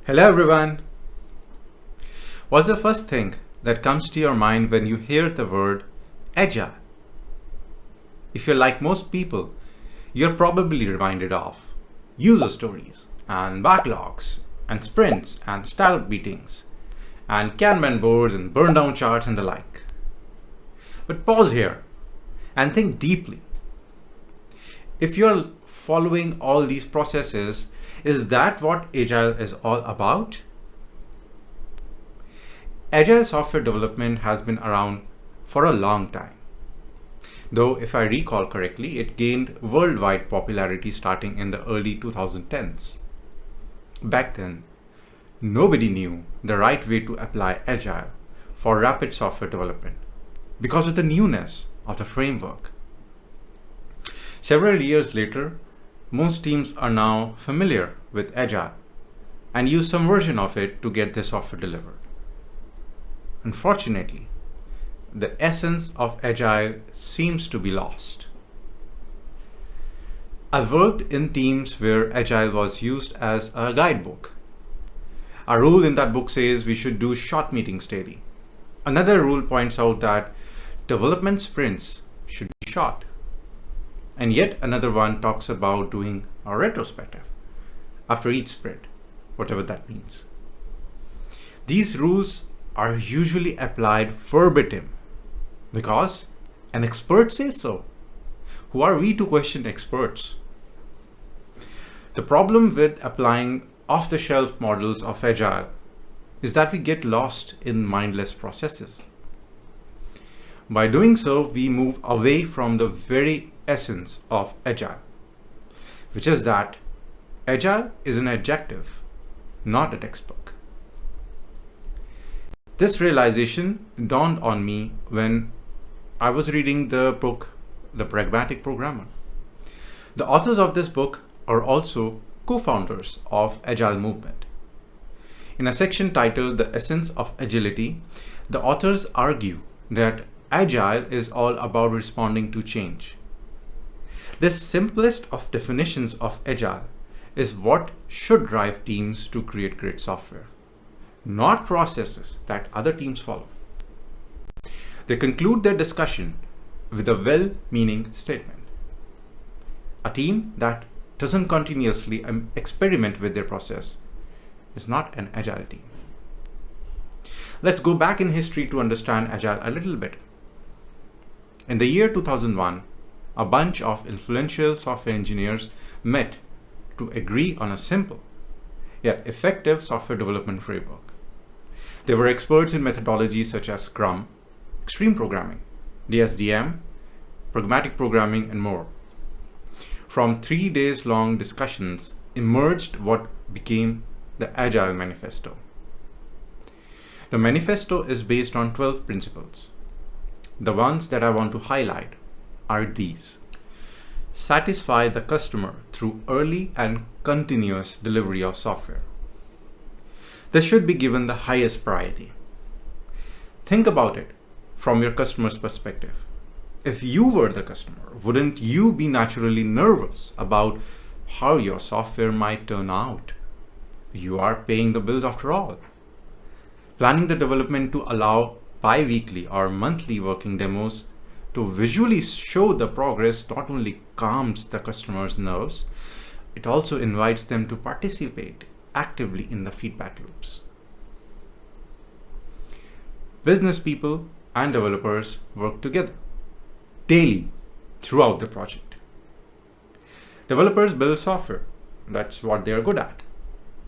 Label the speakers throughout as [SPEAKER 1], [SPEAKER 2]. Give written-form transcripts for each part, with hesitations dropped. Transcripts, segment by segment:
[SPEAKER 1] Hello everyone! What's the first thing that comes to your mind when you hear the word Agile? If you're like most people, you're probably reminded of user stories and backlogs and sprints and startup meetings and Kanban boards and burn down charts and the like. But pause here and think deeply. If you're following all these processes, is that what Agile is all about? Agile software development has been around for a long time. Though, if I recall correctly, it gained worldwide popularity starting in the early 2010s. Back then, nobody knew the right way to apply Agile for rapid software development because of the newness of the framework. Several years later, most teams are now familiar with Agile and use some version of it to get their software delivered. Unfortunately, the essence of Agile seems to be lost. I've worked in teams where Agile was used as a guidebook. A rule in that book says we should do short meetings daily. Another rule points out that development sprints should be short. And yet another one talks about doing a retrospective after each sprint, whatever that means. These rules are usually applied verbatim because an expert says so. Who are we to question experts? The problem with applying off-the-shelf models of Agile is that we get lost in mindless processes. By doing so, we move away from the very essence of Agile, which is that Agile is an adjective, not a textbook. This realization dawned on me when I was reading the book, The Pragmatic Programmer. The authors of this book are also co-founders of Agile movement. In a section titled The Essence of Agility, the authors argue that Agile is all about responding to change. This simplest of definitions of Agile is what should drive teams to create great software, not processes that other teams follow. They conclude their discussion with a well-meaning statement. A team that doesn't continuously experiment with their process is not an Agile team. Let's go back in history to understand Agile a little bit. In the year 2001, a bunch of influential software engineers met to agree on a simple yet effective software development framework. They were experts in methodologies such as Scrum, Extreme Programming, DSDM, Pragmatic Programming, and more. From 3 days long discussions emerged what became the Agile Manifesto. The manifesto is based on 12 principles. The ones that I want to highlight are these. Satisfy the customer through early and continuous delivery of software. This should be given the highest priority. Think about it from your customer's perspective. If you were the customer, wouldn't you be naturally nervous about how your software might turn out? You are paying the bills after all. Planning the development to allow bi-weekly or monthly working demos to visually show the progress not only calms the customer's nerves, it also invites them to participate actively in the feedback loops. Business people and developers work together daily throughout the project. Developers build software. That's what they are good at.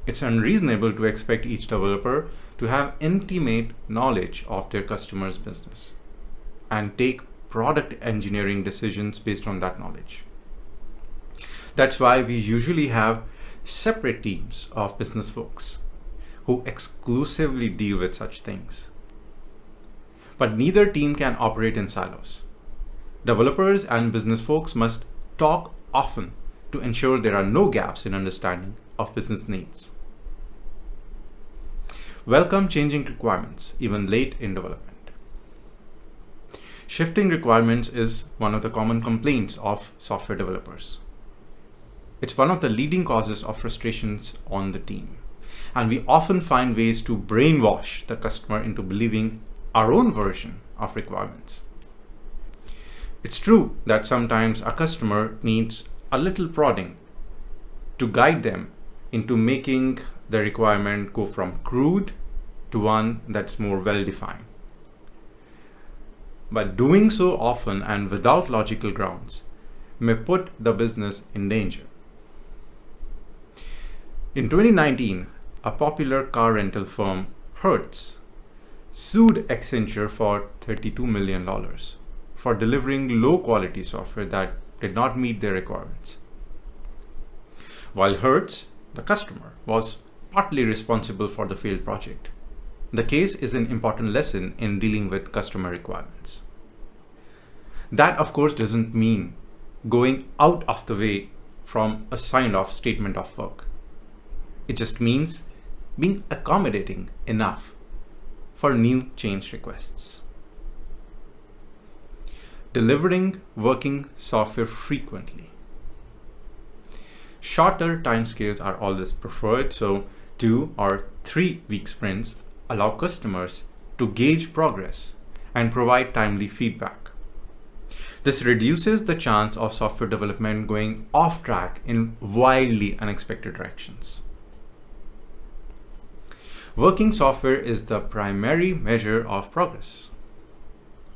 [SPEAKER 1] It's unreasonable to expect each developer to have intimate knowledge of their customer's business and take product engineering decisions based on that knowledge. That's why we usually have separate teams of business folks who exclusively deal with such things. But neither team can operate in silos. Developers and business folks must talk often to ensure there are no gaps in understanding of business needs. Welcome changing requirements, even late in development. Shifting requirements is one of the common complaints of software developers. It's one of the leading causes of frustrations on the team. And we often find ways to brainwash the customer into believing our own version of requirements. It's true that sometimes a customer needs a little prodding to guide them into making the requirement go from crude to one that's more well-defined. But doing so often and without logical grounds may put the business in danger. In 2019, a popular car rental firm, Hertz, sued Accenture for $32 million for delivering low-quality software that did not meet their requirements. While Hertz, the customer, was partly responsible for the failed project, the case is an important lesson in dealing with customer requirements. That, of course, doesn't mean going out of the way from a signed-off statement of work. It just means being accommodating enough for new change requests. Delivering working software frequently. Shorter timescales are always preferred, so 2 or 3 week sprints allow customers to gauge progress and provide timely feedback. This reduces the chance of software development going off track in wildly unexpected directions. Working software is the primary measure of progress.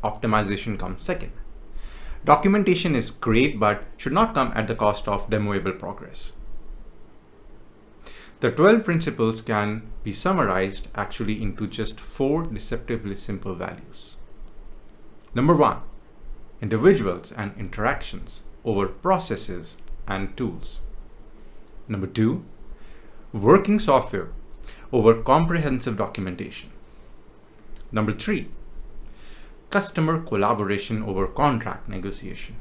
[SPEAKER 1] Optimization comes second. Documentation is great, but should not come at the cost of demoable progress. The 12 principles can be summarized actually into just 4 deceptively simple values. Number 1, individuals and interactions over processes and tools. Number 2, working software over comprehensive documentation. Number 3, customer collaboration over contract negotiation.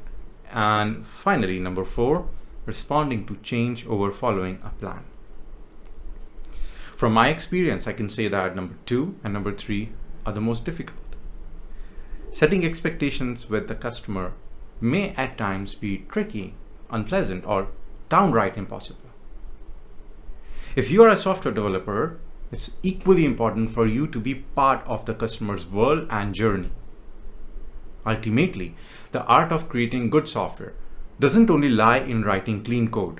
[SPEAKER 1] And finally, number 4, responding to change over following a plan. From my experience, I can say that number 2 and number 3 are the most difficult. Setting expectations with the customer may at times be tricky, unpleasant, or downright impossible. If you are a software developer, it's equally important for you to be part of the customer's world and journey. Ultimately, the art of creating good software doesn't only lie in writing clean code,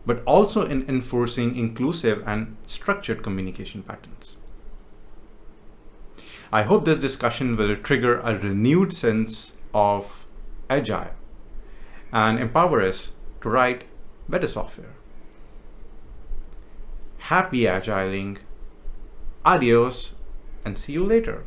[SPEAKER 1] but also in enforcing inclusive and structured communication patterns. I hope this discussion will trigger a renewed sense of Agile and empower us to write better software. Happy Agiling, adios, and see you later.